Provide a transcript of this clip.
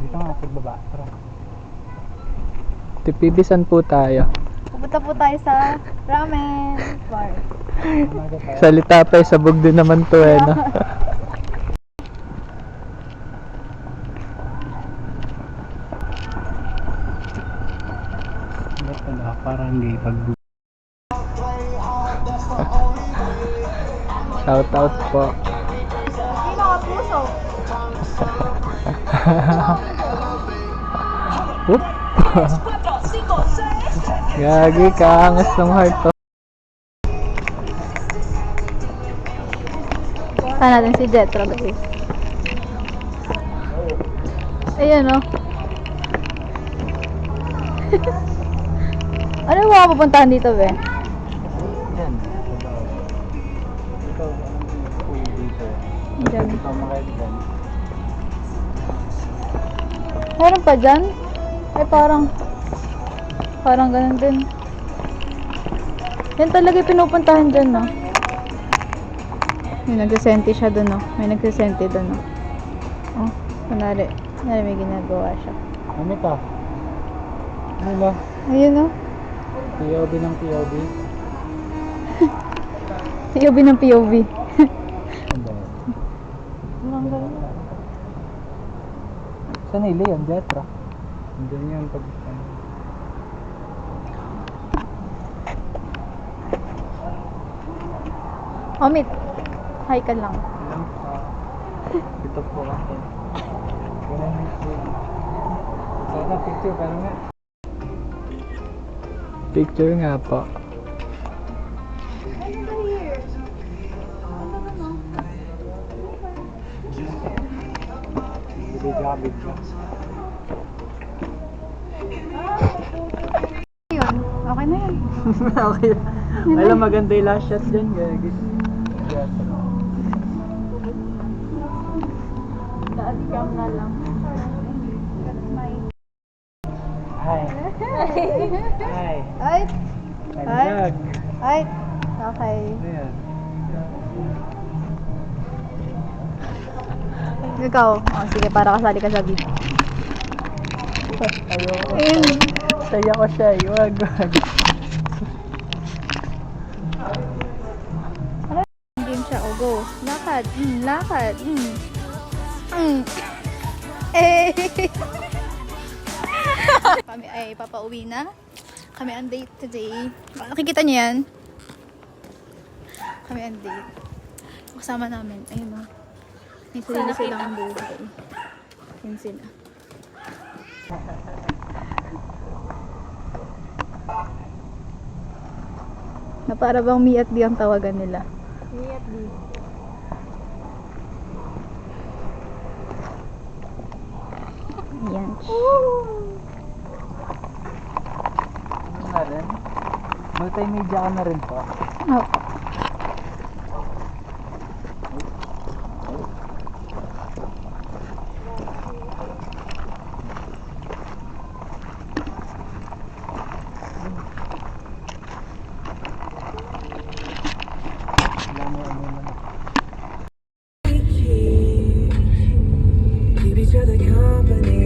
Dito nga, pagbaba. Tara. Tipibisan po tayo. Pupunta po tayo sa ramen bar. Umaga tayo. Salita pa, sabog din naman to eh, no? Ba't pala? Parang hindi pag... Shout out po. Hindi nakapuso. Oop! Gagi ka, angas ng heart to. Saan natin si Jetro guys? Ayan o. Ano yung mga pupuntahan dito be? Yan. Ikaw, anong pool dito? Diyan. Ikaw makait dyan. Meron pa dyan? Ay parang ganun din. Yan talaga yung pinupuntahan dyan, no? May nagsasenti siya dun, no? May nagsasenti dun, no? Oh, kunwari may ginagawa siya. Ano ka? Ano ba? Ayun, no? POV ng POV? POV ng POV. Ano ba? Parang ganun. Saan nila yan, Jetra? Hindi yan pag... Omit. Hi ka lang. Alam ka. Ito po ako. Ganun po. Sana picture, pero nga. Picture nga po. Hindi gabig ka. Yun. Okay na yan. Okay. Alam, maganda yung last shot dyan, gagi. Daan cam na lang. Hi. Hi. Ay! Nag-vlog. Ay! Okay. Ano yan? Ikaw. Oh, sige, para kasali ka sa video. Ayoko. Ayun. Saya ko siya. Iwag. Game siya. O, go. Lakad. Lakad. Eh! Kami ay papauwi na. Kami ang date today. Nakikita niyo yan? Kami ang date. Kasama namin. Ayun o. May sarili silang buhay. Yun sila. Na para bang me at D ang tawagan nila. Me at D. Ayan. Ano na rin? Multimedia ka na rin po. Oh. Wala mo ano naman. Keep each other company.